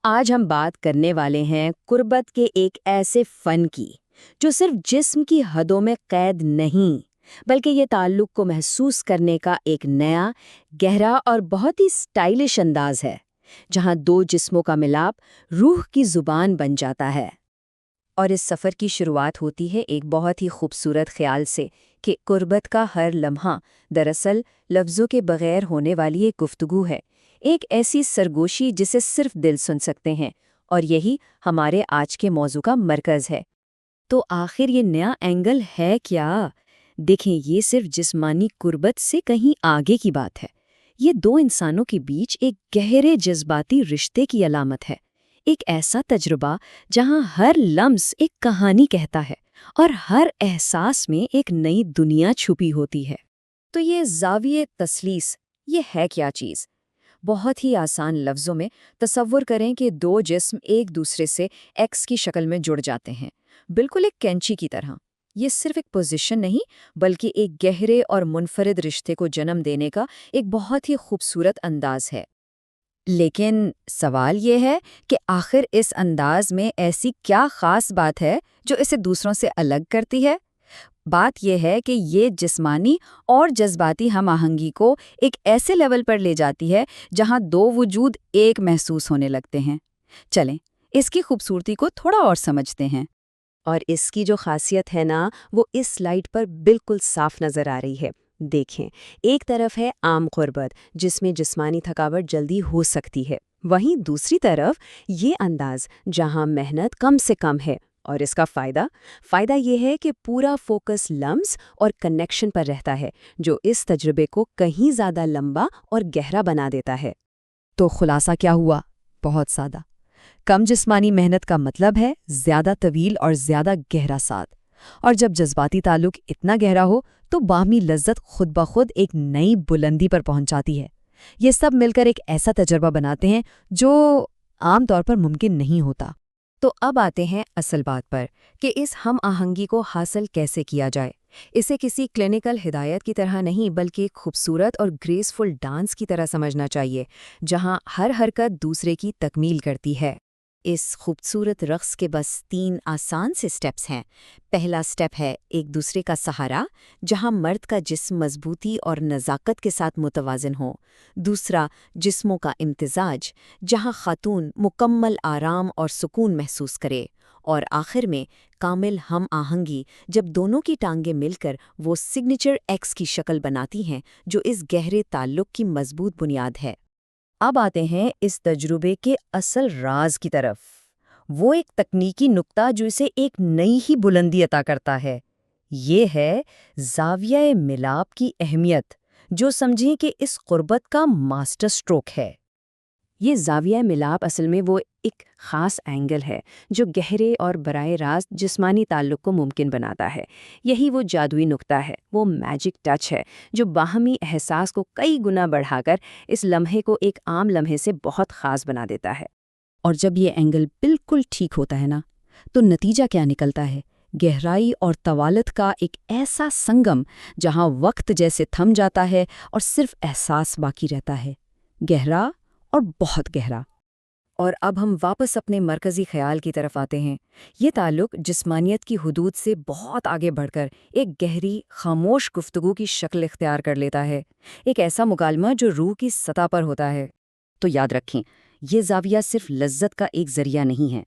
آج ہم بات کرنے والے ہیں قربت کے ایک ایسے فن کی جو صرف جسم کی حدوں میں قید نہیں بلکہ یہ تعلق کو محسوس کرنے کا ایک نیا، گہرا اور بہت ہی سٹائلش انداز ہے، جہاں دو جسموں کا ملاپ روح کی زبان بن جاتا ہے۔ اور اس سفر کی شروعات ہوتی ہے ایک بہت ہی خوبصورت خیال سے کہ قربت کا ہر لمحہ دراصل لفظوں کے بغیر ہونے والی ایک گفتگو ہے، ایک ایسی سرگوشی جسے صرف دل سن سکتے ہیں، اور یہی ہمارے آج کے موضوع کا مرکز ہے۔ تو آخر یہ نیا اینگل ہے کیا؟ دیکھیں، یہ صرف جسمانی قربت سے کہیں آگے کی بات ہے۔ یہ دو انسانوں کے بیچ ایک گہرے جذباتی رشتے کی علامت ہے، ایک ایسا تجربہ جہاں ہر لمس ایک کہانی کہتا ہے اور ہر احساس میں ایک نئی دنیا چھپی ہوتی ہے۔ تو یہ زاویہ تثلیث، یہ ہے کیا چیز؟ بہت ہی آسان لفظوں میں تصور کریں کہ دو جسم ایک دوسرے سے ایکس کی شکل میں جڑ جاتے ہیں، بالکل ایک کینچی کی طرح۔ یہ صرف ایک پوزیشن نہیں بلکہ ایک گہرے اور منفرد رشتے کو جنم دینے کا ایک بہت ہی خوبصورت انداز ہے۔ لیکن سوال یہ ہے کہ آخر اس انداز میں ایسی کیا خاص بات ہے جو اسے دوسروں سے الگ کرتی ہے؟ بات یہ ہے کہ یہ جسمانی اور جذباتی ہم آہنگی کو ایک ایسے لیول پر لے جاتی ہے جہاں دو وجود ایک محسوس ہونے لگتے ہیں۔ چلیں، اس کی خوبصورتی کو تھوڑا اور سمجھتے ہیں۔ اور اس کی جو خاصیت ہے نا، وہ اس سلائیڈ پر بالکل صاف نظر آ رہی ہے۔ دیکھیں، ایک طرف ہے عام قربت جس میں جسمانی تھکاوٹ جلدی ہو سکتی ہے، وہیں دوسری طرف یہ انداز جہاں محنت کم سے کم ہے، اور اس کا فائدہ یہ ہے کہ پورا فوکس لمس اور کنیکشن پر رہتا ہے، جو اس تجربے کو کہیں زیادہ لمبا اور گہرا بنا دیتا ہے۔ تو خلاصہ کیا ہوا؟ بہت سادہ، کم جسمانی محنت کا مطلب ہے زیادہ طویل اور زیادہ گہرا ساتھ، اور جب جذباتی تعلق اتنا گہرا ہو تو باہمی لذت خود بخود ایک نئی بلندی پر پہنچ جاتی ہے۔ یہ سب مل کر ایک ایسا تجربہ بناتے ہیں جو عام طور پر ممکن نہیں ہوتا۔ تو اب آتے ہیں اصل بات پر کہ اس ہم آہنگی کو حاصل کیسے کیا جائے۔ اسے کسی کلینکل ہدایت کی طرح نہیں بلکہ ایک خوبصورت اور گریسفل ڈانس کی طرح سمجھنا چاہیے، جہاں ہر حرکت دوسرے کی تکمیل کرتی ہے۔ اس خوبصورت رقص کے بس 3 آسان سے سٹیپس ہیں۔ پہلا سٹیپ ہے ایک دوسرے کا سہارا، جہاں مرد کا جسم مضبوطی اور نزاکت کے ساتھ متوازن ہو۔ دوسرا، جسموں کا امتزاج، جہاں خاتون مکمل آرام اور سکون محسوس کرے۔ اور آخر میں کامل ہم آہنگی، جب دونوں کی ٹانگیں مل کر وہ سگنیچر ایکس کی شکل بناتی ہیں جو اس گہرے تعلق کی مضبوط بنیاد ہے۔ اب آتے ہیں اس تجربے کے اصل راز کی طرف، وہ ایک تکنیکی نقطہ جو اسے ایک نئی ہی بلندی عطا کرتا ہے۔ یہ ہے زاویہ ملاپ کی اہمیت، جو سمجھیں کہ اس قربت کا ماسٹر سٹروک ہے۔ یہ زاویہ ملاپ اصل میں وہ ایک خاص اینگل ہے جو گہرے اور براہ راست جسمانی تعلق کو ممکن بناتا ہے۔ یہی وہ جادوئی نقطہ ہے، وہ میجک ٹچ ہے جو باہمی احساس کو کئی گنا بڑھا کر اس لمحے کو ایک عام لمحے سے بہت خاص بنا دیتا ہے۔ اور جب یہ اینگل بالکل ٹھیک ہوتا ہے نا، تو نتیجہ کیا نکلتا ہے؟ گہرائی اور طوالت کا ایک ایسا سنگم جہاں وقت جیسے تھم جاتا ہے اور صرف احساس باقی رہتا ہے، گہرا اور بہت گہرا۔ اور اب ہم واپس اپنے مرکزی خیال کی طرف آتے ہیں۔ یہ تعلق جسمانیت کی حدود سے بہت آگے بڑھ کر ایک گہری، خاموش گفتگو کی شکل اختیار کر لیتا ہے، ایک ایسا مکالمہ جو روح کی سطح پر ہوتا ہے۔ تو یاد رکھیں، یہ زاویہ صرف لذت کا ایک ذریعہ نہیں ہے،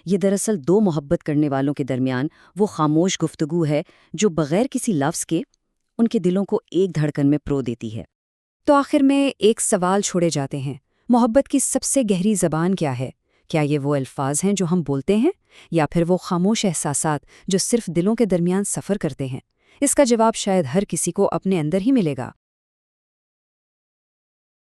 یہ دراصل دو محبت کرنے والوں کے درمیان وہ خاموش گفتگو ہے جو بغیر کسی لفظ کے ان کے دلوں کو ایک دھڑکن میں پرو دیتی ہے۔ تو آخر میں ایک سوال چھوڑے جاتے ہیں، محبت کی سب سے گہری زبان کیا ہے؟ کیا یہ وہ الفاظ ہیں جو ہم بولتے ہیں، یا پھر وہ خاموش احساسات جو صرف دلوں کے درمیان سفر کرتے ہیں؟ اس کا جواب شاید ہر کسی کو اپنے اندر ہی ملے گا۔